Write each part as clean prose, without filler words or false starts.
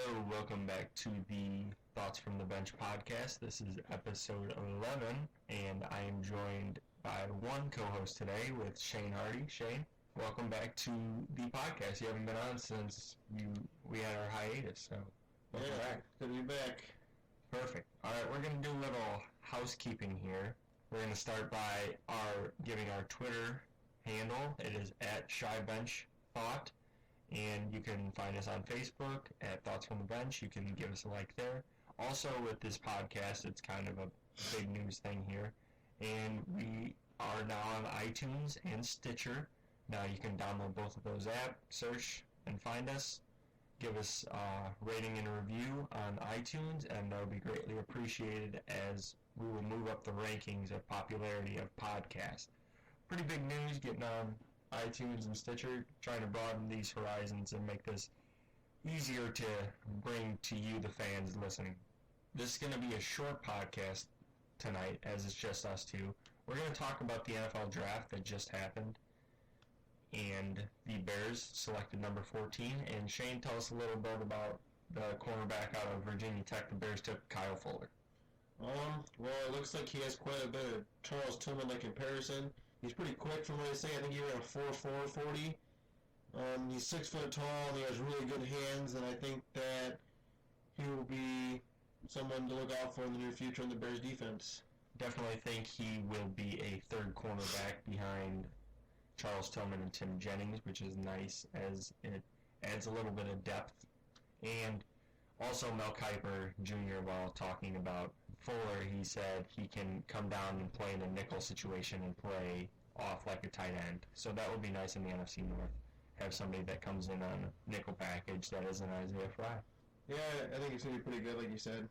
Hello, welcome back to the Thoughts from the Bench podcast. This is episode 11, and I am joined by one co-host today with Shane Hardy. Shane, welcome back to the podcast. You haven't been on since we had our hiatus, so welcome back. Good to be back. Perfect. All right, we're going to do a little housekeeping here. We're going to start by giving our Twitter handle. It is at ShyBenchThought. And you can find us on Facebook at Thoughts from the Bench. You can give us a like there. Also, with this podcast, it's kind of a big news thing here. And we are now on iTunes and Stitcher. Now you can download both of those apps, search, and find us. Give us a rating and a review on iTunes, and that would be greatly appreciated as we will move up the rankings of popularity of podcasts. Pretty big news getting on iTunes and Stitcher, trying to broaden these horizons and make this easier to bring to you, the fans listening. This is going to be a short podcast tonight, as it's just us two. We're going to talk about the NFL draft that just happened, and the Bears selected number 14. And Shane, tell us a little bit about the cornerback out of Virginia Tech. The Bears took Kyle Fuller. Well, it looks like he has quite a bit of Charles Tillman-like comparison. He's pretty quick from what I say. I think he ran a 4.4 40. He's 6 foot tall and he has really good hands, and I think that he will be someone to look out for in the near future in the Bears defense. Definitely think he will be a third cornerback behind Charles Tillman and Tim Jennings, which is nice as it adds a little bit of depth. And also Mel Kiper Jr., while talking about Fuller, he said he can come down and play in a nickel situation and play off like a tight end. So that would be nice in the NFC North. Have somebody that comes in on a nickel package that isn't Isaiah Fry. Yeah, I think it's going to be pretty good, like you said.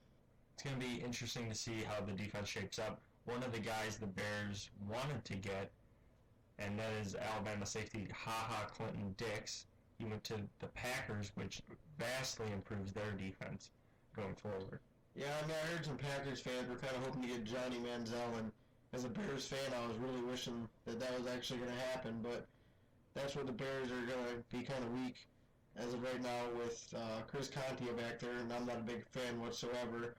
It's going to be interesting to see how the defense shapes up. One of the guys the Bears wanted to get, and that is Alabama safety HaHa Clinton-Dix. He went to the Packers, which vastly improves their defense going forward. Yeah, I mean, I heard some Packers fans were kind of hoping to get Johnny Manziel, and as a Bears fan, I was really wishing that was actually going to happen, but that's where the Bears are going to be kind of weak as of right now with Chris Conte back there, and I'm not a big fan whatsoever.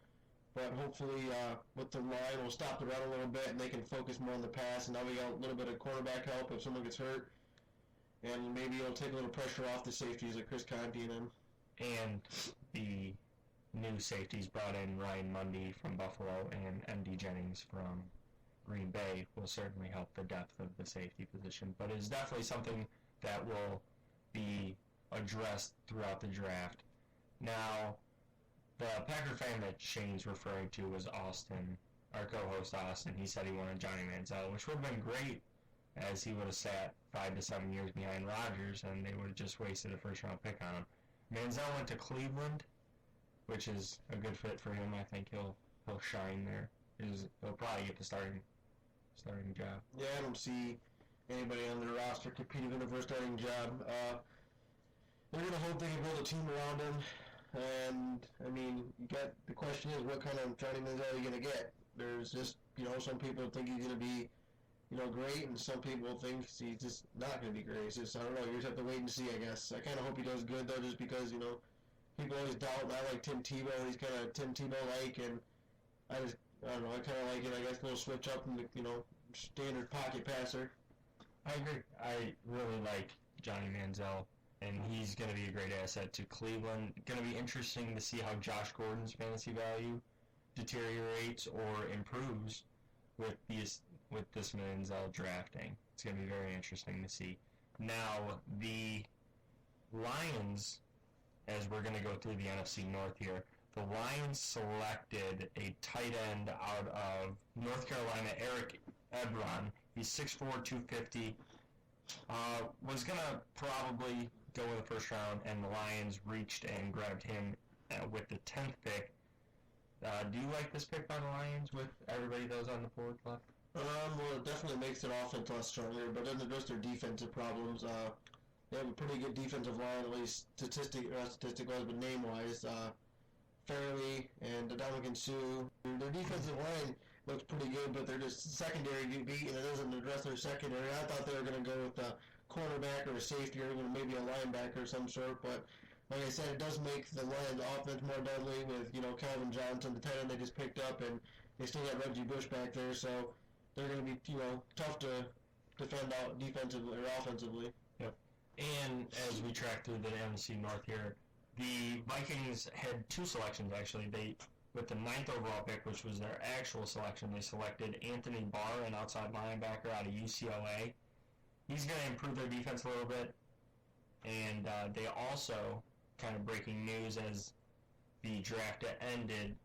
But hopefully with the line, we'll stop the run a little bit, and they can focus more on the pass, and now we got a little bit of quarterback help if someone gets hurt, and maybe it'll take a little pressure off the safeties like Chris Conte and them. And the new safeties brought in Ryan Mundy from Buffalo and M.D. Jennings from Green Bay will certainly help the depth of the safety position. But it's definitely something that will be addressed throughout the draft. Now, the Packer fan that Shane's referring to was Austin, our co-host Austin. He said he wanted Johnny Manziel, which would have been great, as he would have sat 5 to 7 years behind Rodgers, and they would have just wasted a first-round pick on him. Manziel went to Cleveland, which is a good fit for him. I think he'll shine there. He'll probably get the starting job. Yeah, I don't see anybody on their roster competing for the first starting job. They're going to hope they can build a team around him. And, I mean, the question is, what kind of Johnny Manziel are you going to get? There's just, some people think he's going to be, great, and some people think he's just not going to be great. It's just, I don't know, you just have to wait and see, I guess. I kind of hope he does good, though, just because, people always doubt. I like Tim Tebow. He's kind of Tim Tebow-like, and I don't know, I kind of like it. I guess a little switch up from the, standard pocket passer. I agree. I really like Johnny Manziel, and he's going to be a great asset to Cleveland. Going to be interesting to see how Josh Gordon's fantasy value deteriorates or improves with this Manziel drafting. It's going to be very interesting to see. Now, the Lions, as we're going to go through the NFC North here, the Lions selected a tight end out of North Carolina, Eric Ebron. He's 6'4", 250. Was going to probably go in the first round, and the Lions reached and grabbed him with the 10th pick. Do you like this pick by the Lions with everybody that was on the board left? Well, it definitely makes their offense less stronger, but doesn't address their defensive problems. They have a pretty good defensive line, at least statistic-wise, but name-wise. Fairley and Dominican Sue. Their defensive line looks pretty good, but they're just secondary beat, and it doesn't address their secondary. I thought they were going to go with a cornerback or a safety or even maybe a linebacker of some sort, but like I said, it does make the Lions offense more deadly with, Calvin Johnson, the tight end they just picked up, and they still got Reggie Bush back there, so they're going to be, tough to defend out defensively or offensively. Yep. And as we track through the NFC North here, the Vikings had 2 selections, actually. With the 9th overall pick, which was their actual selection, they selected Anthony Barr, an outside linebacker out of UCLA. He's going to improve their defense a little bit. And they also, kind of breaking news as the draft ended,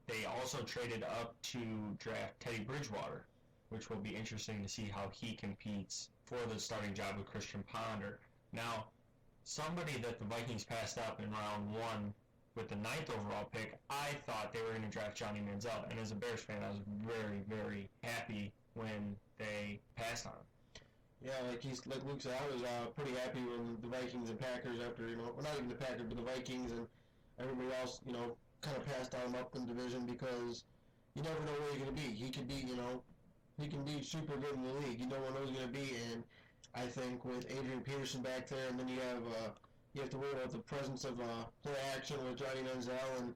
they also traded up to draft Teddy Bridgewater, which will be interesting to see how he competes for the starting job with Christian Ponder. Now, somebody that the Vikings passed up in round 1 with the 9th overall pick, I thought they were going to draft Johnny Manziel. And as a Bears fan, I was very, very happy when they passed on him. Yeah, like Luke said, I was pretty happy when the Vikings and Packers after, well, not even the Packers, but the Vikings and everybody else, kind of passed on him up in the division because you never know where he's going to be. He could be, he can be super good in the league. You don't know where he's going to be, and I think with Adrian Peterson back there, and then you have to worry about the presence of play action with Johnny Manziel, and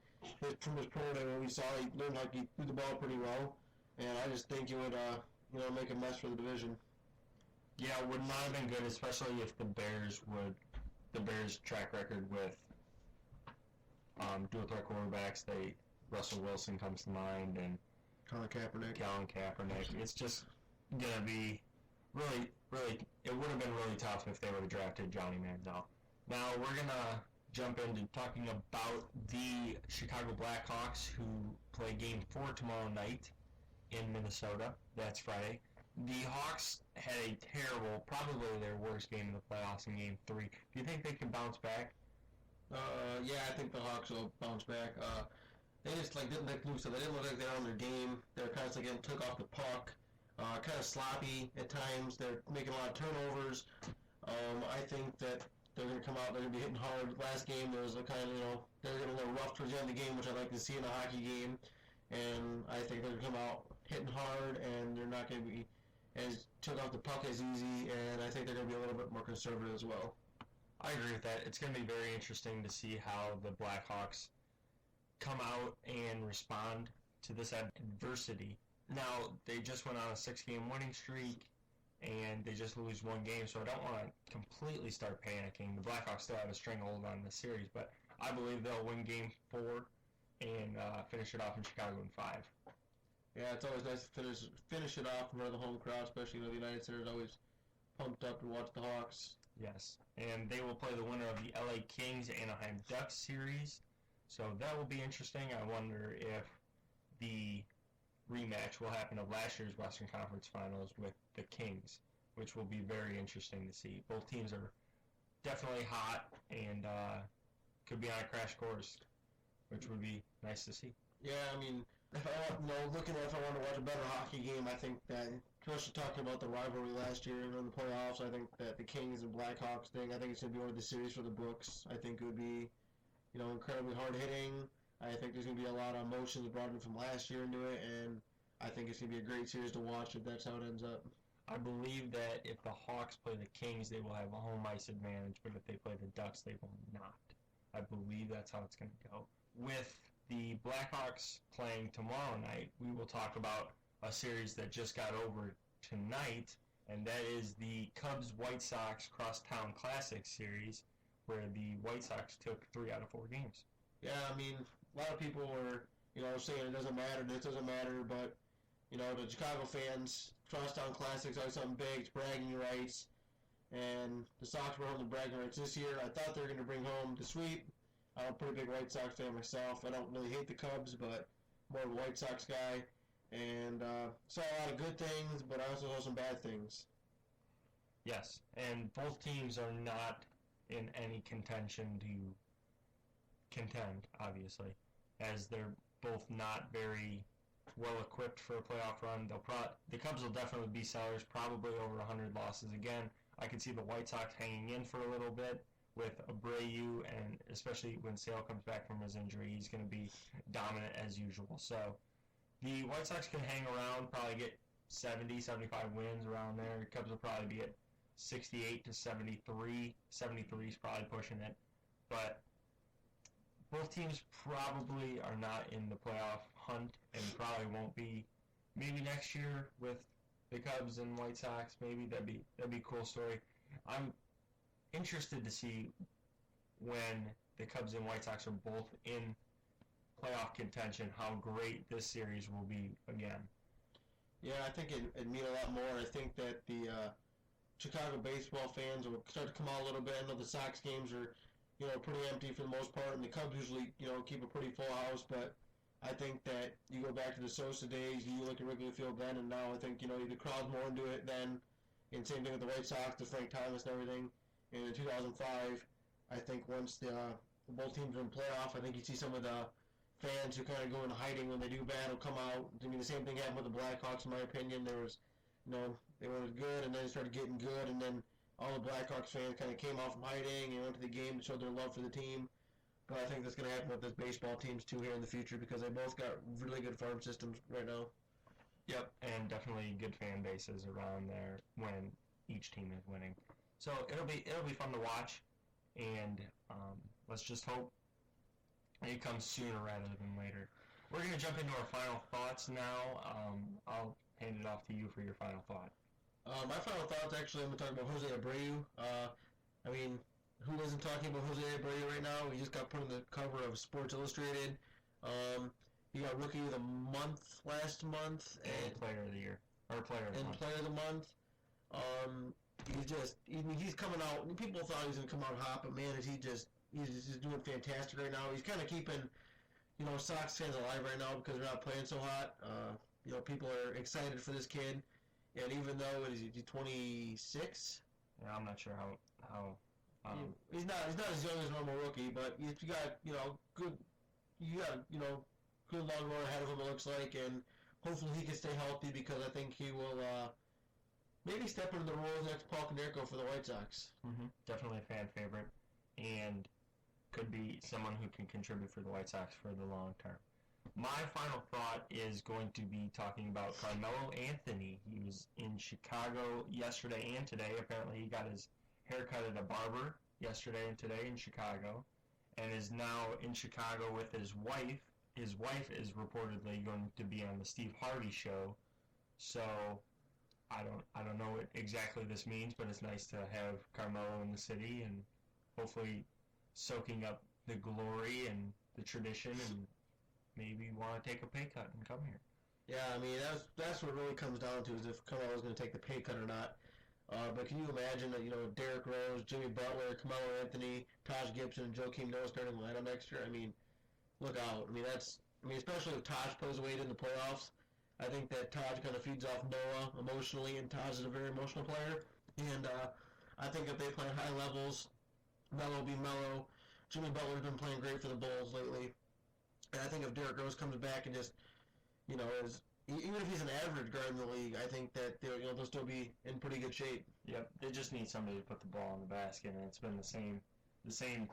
from his pro day where we saw he learned how to threw the ball pretty well, and I just think it would, make a mess for the division. Yeah, it would not have been good, especially if the Bears track record with dual threat quarterbacks. Russell Wilson comes to mind, and Colin Kaepernick. It's just gonna be really, really. It would have been really tough if they would have drafted Johnny Manziel. Now we're gonna jump into talking about the Chicago Blackhawks, who play Game 4 tomorrow night in Minnesota. That's Friday. The Hawks had a terrible, probably their worst game in the playoffs in Game 3. Do you think they can bounce back? Yeah, I think the Hawks will bounce back. They just didn't like Luke said. They didn't look like they were on their game. They're constantly getting took off the puck. Kind of sloppy at times. They're making a lot of turnovers. I think that they're going to come out. They're going to be hitting hard. Last game there was a kind of they're getting a little rough towards the end of the game, which I like to see in a hockey game. And I think they're going to come out hitting hard, and they're not going to be as took off the puck as easy, and I think they're going to be a little bit more conservative as well. I agree with that. It's going to be very interesting to see how the Blackhawks come out and respond to this adversity. Now, they just went on a 6-game winning streak, and they just lose 1 game, so I don't want to completely start panicking. The Blackhawks still have a stranglehold on the series, but I believe they'll win Game 4 and finish it off in Chicago in 5. Yeah, it's always nice to finish it off in front of the home crowd, especially the United Center is always pumped up to watch the Hawks. Yes, and they will play the winner of the LA Kings Anaheim Ducks series, so that will be interesting. I wonder if the rematch will happen of last year's Western Conference Finals with the Kings, which will be very interesting to see. Both teams are definitely hot and could be on a crash course, which would be nice to see. Yeah, I mean, if I want, if I want to watch a better hockey game, I think that, especially talking about the rivalry last year in the playoffs, I think that the Kings and Blackhawks thing, I think it's going to be one of the series for the books. I think it would be, incredibly hard hitting. I think there's going to be a lot of emotions brought in from last year into it, and I think it's going to be a great series to watch if that's how it ends up. I believe that if the Hawks play the Kings, they will have a home ice advantage, but if they play the Ducks, they will not. I believe that's how it's going to go. With the Blackhawks playing tomorrow night, we will talk about a series that just got over tonight, and that is the Cubs-White Sox Crosstown Classic series, where the White Sox took 3 out of 4 games. Yeah, I mean, a lot of people were, saying it doesn't matter, this doesn't matter, but, the Chicago fans, Crosstown Classic's always something big, it's bragging rights, and the Sox were holding the bragging rights this year. I thought they were going to bring home the sweep. I'm a pretty big White Sox fan myself. I don't really hate the Cubs, but more of a White Sox guy. And saw a lot of good things, but I also saw some bad things. Yes, and both teams are not in any contention to contend, obviously, as they're both not very well equipped for a playoff run. The Cubs will definitely be sellers, probably over 100 losses again. I could see the White Sox hanging in for a little bit with Abreu, and especially when Sale comes back from his injury, he's going to be dominant as usual. So the White Sox can hang around, probably get 70, 75 wins around there. The Cubs will probably be at 68 to 73. 73 is probably pushing it. But both teams probably are not in the playoff hunt and probably won't be. Maybe next year with the Cubs and White Sox, maybe that'd be a cool story. I'm interested to see when the Cubs and White Sox are both in playoff contention, how great this series will be again. Yeah, I think it'd mean a lot more. I think that the Chicago baseball fans will start to come out a little bit. I know the Sox games are, pretty empty for the most part, and the Cubs usually, keep a pretty full house, but I think that you go back to the Sosa days, you look at Wrigley Field then, and now I think, the crowd's more into it then, and same thing with the White Sox, the Frank Thomas and everything. And in 2005, I think once the both teams are in playoff, I think you see some of the fans who kind of go into hiding when they do bad will come out. I mean, the same thing happened with the Blackhawks, in my opinion. There was, they were good, and then they started getting good, and then all the Blackhawks fans kind of came out from hiding and went to the game and showed their love for the team. But I think that's going to happen with this baseball teams too here in the future because they both got really good farm systems right now. Yep, and definitely good fan bases around there when each team is winning. So it'll be fun to watch, and let's just hope it comes sooner rather than later. We're going to jump into our final thoughts now. I'll hand it off to you for your final thought. My final thoughts, actually, I'm going to talk about Jose Abreu. I mean, who isn't talking about Jose Abreu right now? He just got put on the cover of Sports Illustrated. He got Rookie of the Month last month. And Player of the Year. Or Player of the Month. Player of the Month. He's coming out. People thought he was going to come out hot, but man, he's just doing fantastic right now. He's kind of keeping, Sox fans alive right now because they're not playing so hot. People are excited for this kid. And even though he's 26? Yeah, I'm not sure how he's not as young as a normal rookie, but you got good long road ahead of him, it looks like, and hopefully he can stay healthy because I think he will maybe step into the role as next Paul Konerko for the White Sox. Mm-hmm. Definitely a fan favorite, and could be someone who can contribute for the White Sox for the long term. My final thought is going to be talking about Carmelo Anthony. He was in Chicago yesterday and today. Apparently he got his haircut at a barber yesterday and today in Chicago, and is now in Chicago with his wife. His wife is reportedly going to be on the Steve Harvey show, so I don't know what exactly this means, but it's nice to have Carmelo in the city and hopefully soaking up the glory and the tradition and maybe want to take a pay cut and come here. Yeah, I mean, that's what it really comes down to is if Carmelo's going to take the pay cut or not. But can you imagine that, Derrick Rose, Jimmy Butler, Carmelo Anthony, Taj Gibson, and Joakim Noah starting the lineup next year? I mean, look out. I mean, especially if Taj plays weight in the playoffs, I think that Taj kind of feeds off Noah emotionally, and Taj is a very emotional player. And I think if they play at high levels, Melo will be Melo. Jimmy Butler's been playing great for the Bulls lately. And I think if Derrick Rose comes back and just, even if he's an average guard in the league, I think that they'll still be in pretty good shape. Yep, they just need somebody to put the ball in the basket, and it's been the same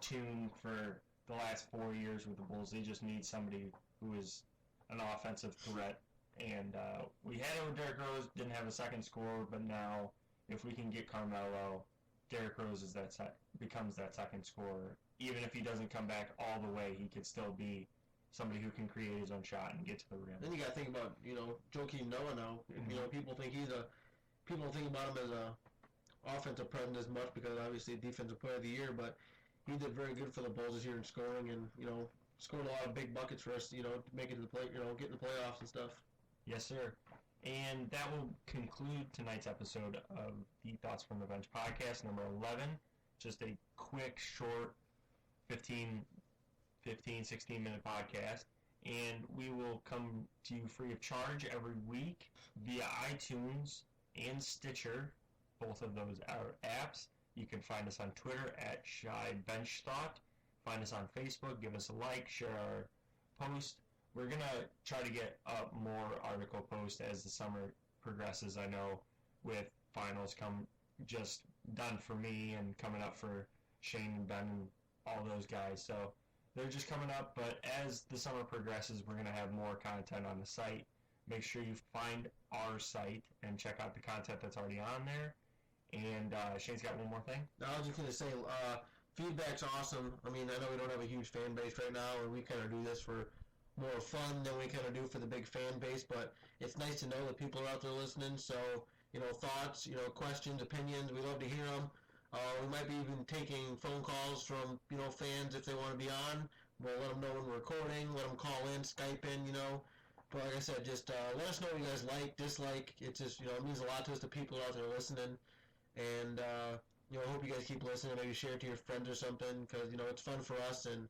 tune for the last 4 years with the Bulls. They just need somebody who is an offensive threat. And we had it with Derrick Rose, didn't have a second scorer, but now if we can get Carmelo, Derrick Rose becomes that second scorer. Even if he doesn't come back all the way, he could still be somebody who can create his own shot and get to the rim. Then you got to think about, Joakim Noah now. Mm-hmm. People don't think about him as a offensive presence as much because obviously defensive player of the year, but he did very good for the Bulls this year in scoring and, scored a lot of big buckets for us, to make it to the play, get in the playoffs and stuff. Yes, sir. And that will conclude tonight's episode of the Thoughts from the Bench podcast, number 11. Just a quick, short 16-minute podcast, and we will come to you free of charge every week via iTunes and Stitcher, both of those are apps. You can find us on Twitter at ShyBenchThought. Find us on Facebook, give us a like, share our post. We're going to try to get up more article posts as the summer progresses. I know with finals just done for me and coming up for Shane and Ben and all those guys, so they're just coming up, but as the summer progresses, we're going to have more content on the site. Make sure you find our site and check out the content that's already on there. And Shane's got one more thing. I was just going to say, feedback's awesome. I mean, I know we don't have a huge fan base right now, and we kind of do this for more fun than we kind of do for the big fan base, but it's nice to know that people are out there listening. So, thoughts, questions, opinions, we love to hear them. We might be even taking phone calls from, fans if they want to be on. We'll let them know when we're recording, let them call in, Skype in, But like I said, just let us know what you guys like, dislike. It's just, it means a lot to us, the people out there listening. And, I hope you guys keep listening. Maybe share it to your friends or something, because, it's fun for us, and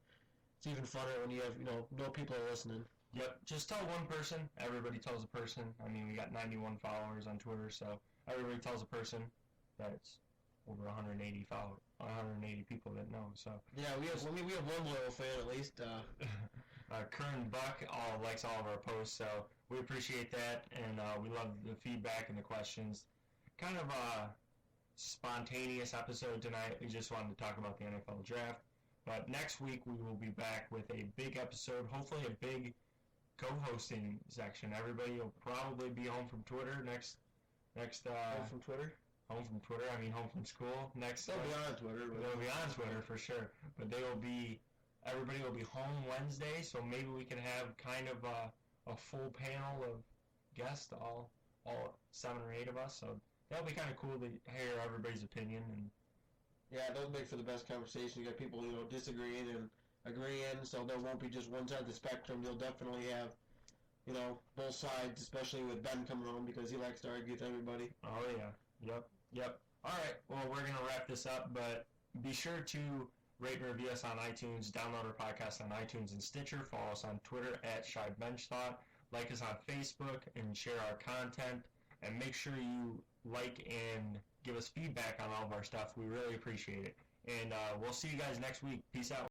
it's even funner when you have, no people are listening. Yep, just tell one person. Everybody tells a person. I mean, we got 91 followers on Twitter, so everybody tells a person that it's over 180 people that know. So yeah, we have one loyal fan at least. Kern Buck likes all of our posts, so we appreciate that, and we love the feedback and the questions. Kind of a spontaneous episode tonight. We just wanted to talk about the NFL draft. But next week we will be back with a big episode, hopefully a big co-hosting section. Everybody will probably be home from Twitter next. Home from Twitter? Home from Twitter. I mean, home from school. Next. They'll be on Twitter. They'll be on Twitter for sure. But everybody will be home Wednesday, so maybe we can have kind of a full panel of guests, all 7 or 8 of us. So that'll be kind of cool to hear everybody's opinion. And yeah, those make for the best conversation. You got people, disagreeing and agreeing, so there won't be just one side of the spectrum. You'll definitely have, both sides, especially with Ben coming home because he likes to argue with everybody. Oh, yeah. Yep. All right, well, we're going to wrap this up, but be sure to rate and review us on iTunes, download our podcast on iTunes and Stitcher, follow us on Twitter at ShyBenchThought, like us on Facebook, and share our content, and make sure you like and give us feedback on all of our stuff. We really appreciate it. And we'll see you guys next week. Peace out.